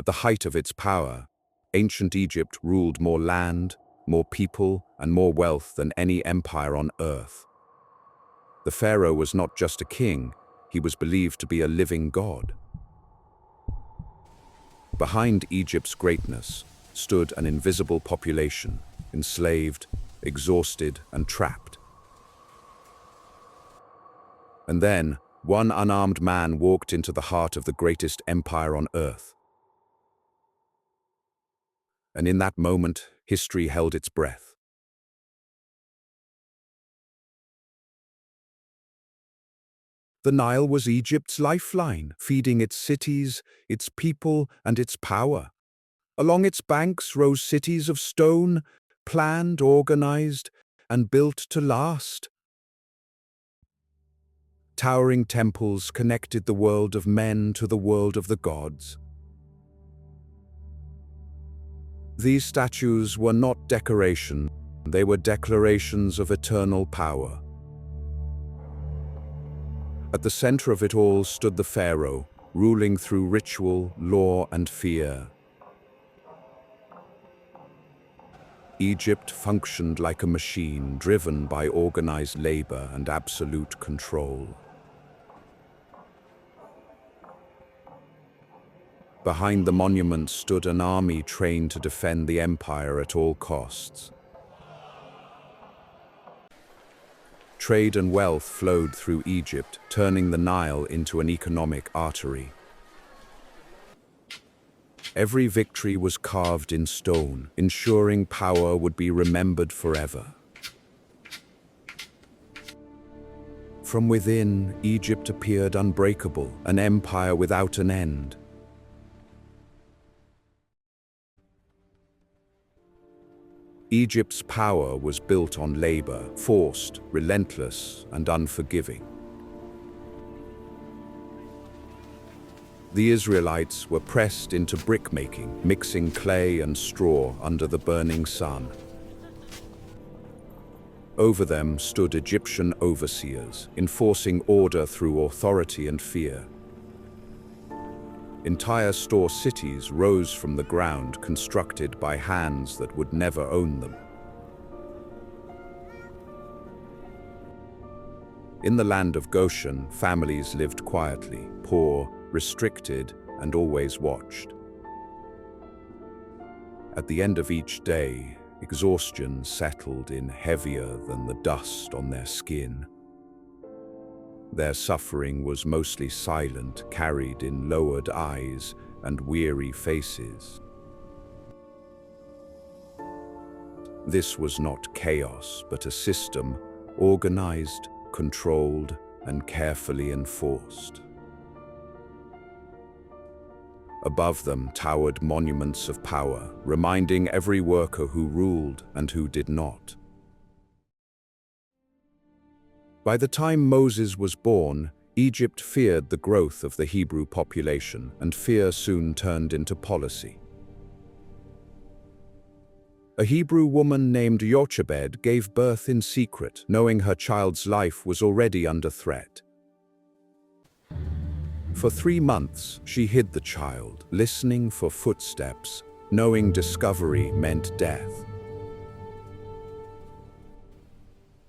At the height of its power, ancient Egypt ruled more land, more people, and more wealth than any empire on earth. The pharaoh was not just a king, he was believed to be a living god. Behind Egypt's greatness stood an invisible population, enslaved, exhausted, and trapped. And then, one unarmed man walked into the heart of the greatest empire on earth. And in that moment, history held its breath. The Nile was Egypt's lifeline, feeding its cities, its people, and its power. Along its banks rose cities of stone, planned, organized, and built to last. Towering temples connected the world of men to the world of the gods. These statues were not decoration, they were declarations of eternal power. At the center of it all stood the pharaoh, ruling through ritual, law, and fear. Egypt functioned like a machine driven by organized labor and absolute control. Behind the monuments stood an army trained to defend the empire at all costs. Trade and wealth flowed through Egypt, turning the Nile into an economic artery. Every victory was carved in stone, ensuring power would be remembered forever. From within, Egypt appeared unbreakable, an empire without an end. Egypt's power was built on labor, forced, relentless, and unforgiving. The Israelites were pressed into brickmaking, mixing clay and straw under the burning sun. Over them stood Egyptian overseers, enforcing order through authority and fear. Entire store cities rose from the ground, constructed by hands that would never own them. In the land of Goshen, families lived quietly, poor, restricted, and always watched. At the end of each day, exhaustion settled in heavier than the dust on their skin. Their suffering was mostly silent, carried in lowered eyes and weary faces. This was not chaos, but a system, organized, controlled, and carefully enforced. Above them towered monuments of power, reminding every worker who ruled and who did not. By the time Moses was born, Egypt feared the growth of the Hebrew population, and fear soon turned into policy. A Hebrew woman named Jochebed gave birth in secret, knowing her child's life was already under threat. For 3 months, she hid the child, listening for footsteps, knowing discovery meant death.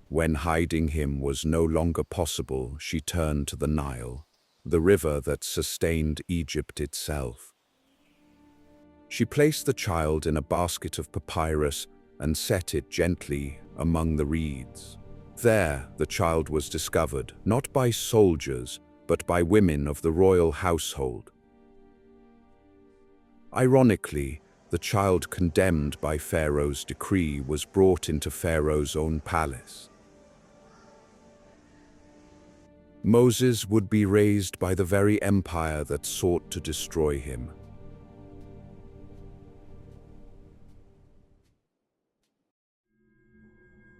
When hiding him was no longer possible, she turned to the Nile, the river that sustained Egypt itself. She placed the child in a basket of papyrus and set it gently among the reeds. There, the child was discovered, not by soldiers, but by women of the royal household. Ironically, the child condemned by Pharaoh's decree was brought into Pharaoh's own palace. Moses would be raised by the very empire that sought to destroy him.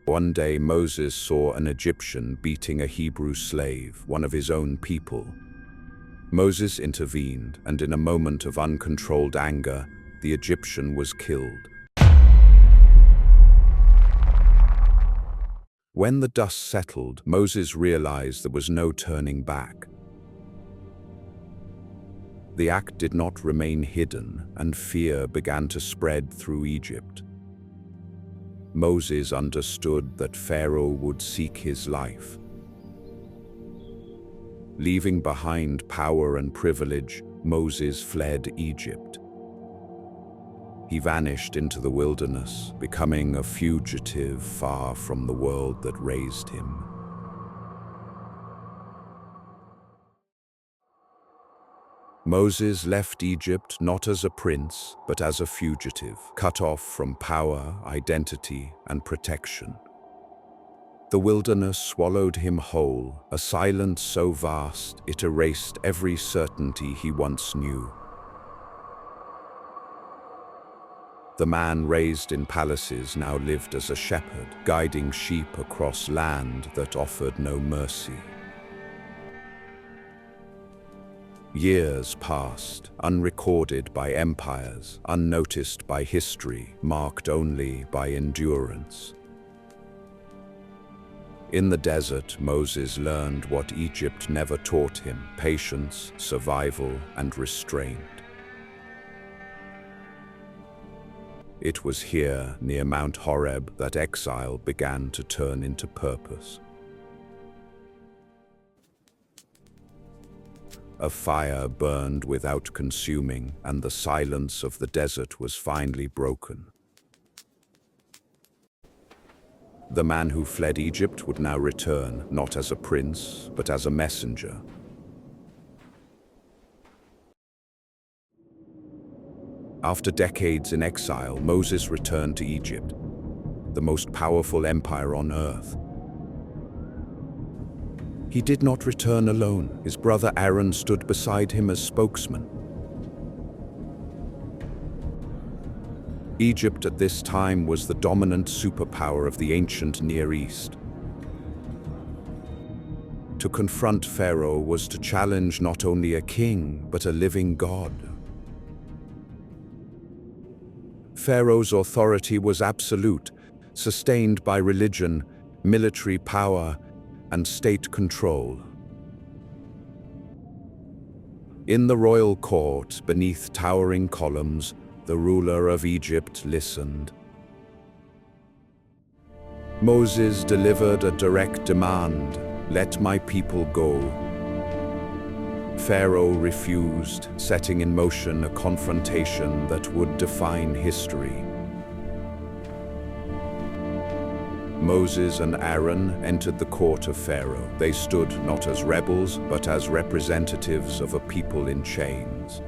One day Moses saw an Egyptian beating a Hebrew slave, one of his own people. Moses intervened, and in a moment of uncontrolled anger, the Egyptian was killed. When the dust settled, Moses realized there was no turning back. The act did not remain hidden, and fear began to spread through Egypt. Moses understood that Pharaoh would seek his life. Leaving behind power and privilege, Moses fled Egypt. He vanished into the wilderness, becoming a fugitive far from the world that raised him. Moses left Egypt not as a prince, but as a fugitive, cut off from power, identity, and protection. The wilderness swallowed him whole, a silence so vast it erased every certainty he once knew. The man raised in palaces now lived as a shepherd, guiding sheep across land that offered no mercy. Years passed, unrecorded by empires, unnoticed by history, marked only by endurance. In the desert, Moses learned what Egypt never taught him: patience, survival, and restraint. It was here, near Mount Horeb, that exile began to turn into purpose. A fire burned without consuming, and the silence of the desert was finally broken. The man who fled Egypt would now return, not as a prince, but as a messenger. After decades in exile, Moses returned to Egypt, the most powerful empire on earth. He did not return alone. His brother Aaron stood beside him as spokesman. Egypt at this time was the dominant superpower of the ancient Near East. To confront Pharaoh was to challenge not only a king, but a living god. Pharaoh's authority was absolute, sustained by religion, military power, and state control. In the royal court, beneath towering columns, the ruler of Egypt listened. Moses delivered a direct demand: "Let my people go." Pharaoh refused, setting in motion a confrontation that would define history. Moses and Aaron entered the court of Pharaoh. They stood not as rebels, but as representatives of a people in chains.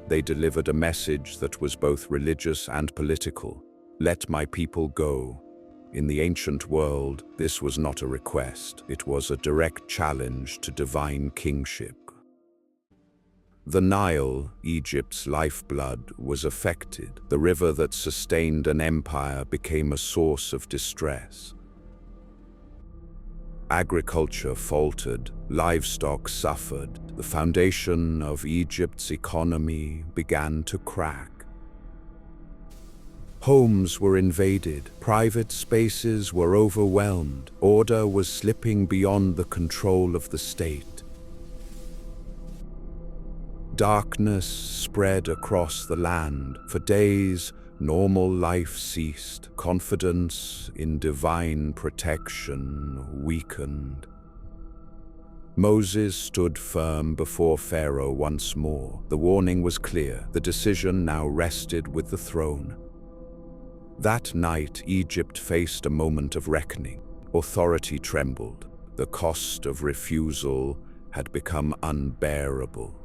They delivered a message that was both religious and political: "Let my people go." In the ancient world, this was not a request. It was a direct challenge to divine kingship. The Nile, Egypt's lifeblood, was affected. The river that sustained an empire became a source of distress. Agriculture faltered, livestock suffered. The foundation of Egypt's economy began to crack. Homes were invaded, private spaces were overwhelmed, order was slipping beyond the control of the state. Darkness spread across the land. For days, normal life ceased. Confidence in divine protection weakened. Moses stood firm before Pharaoh once more. The warning was clear. The decision now rested with the throne. That night, Egypt faced a moment of reckoning. Authority trembled. The cost of refusal had become unbearable.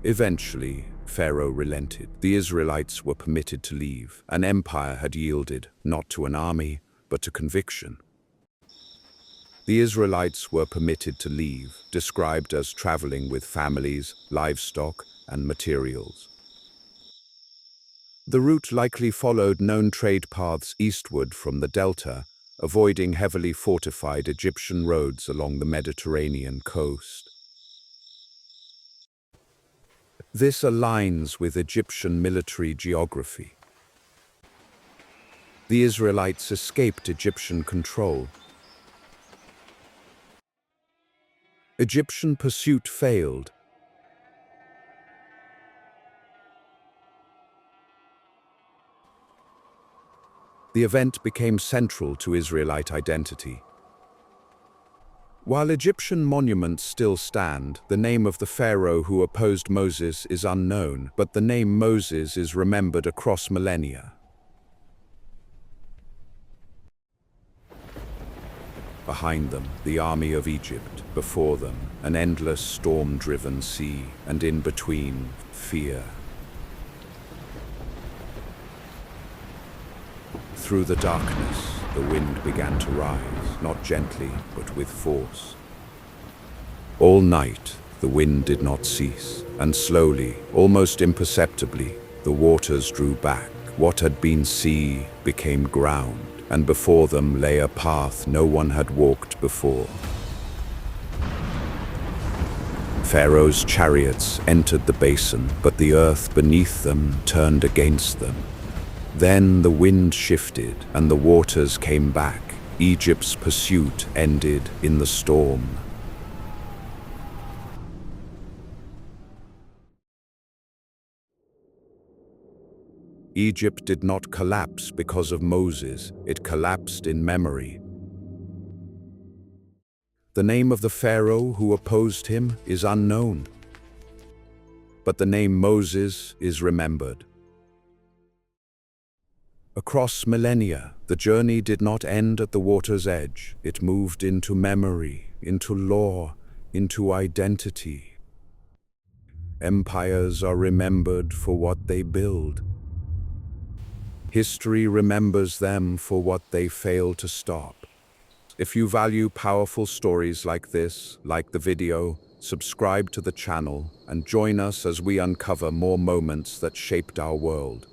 Eventually, Pharaoh relented. The Israelites were permitted to leave. An empire had yielded, not to an army, but to conviction. The Israelites were permitted to leave, described as traveling with families, livestock, and materials. The route likely followed known trade paths eastward from the delta, avoiding heavily fortified Egyptian roads along the Mediterranean coast. This aligns with Egyptian military geography. The Israelites escaped Egyptian control. Egyptian pursuit failed. The event became central to Israelite identity. While Egyptian monuments still stand, the name of the pharaoh who opposed Moses is unknown, but the name Moses is remembered across millennia. Behind them, the army of Egypt. Before them, an endless storm-driven sea, and in between, fear. Through the darkness, the wind began to rise, not gently, but with force. All night, the wind did not cease, and slowly, almost imperceptibly, the waters drew back. What had been sea became ground, and before them lay a path no one had walked before. Pharaoh's chariots entered the basin, but the earth beneath them turned against them. Then the wind shifted, and the waters came back. Egypt's pursuit ended in the storm. Egypt did not collapse because of Moses, it collapsed in memory. The name of the pharaoh who opposed him is unknown, but the name Moses is remembered. Across millennia, the journey did not end at the water's edge. It moved into memory, into law, into identity. Empires are remembered for what they build. History remembers them for what they fail to stop. If you value powerful stories like this, like the video, subscribe to the channel, and join us as we uncover more moments that shaped our world.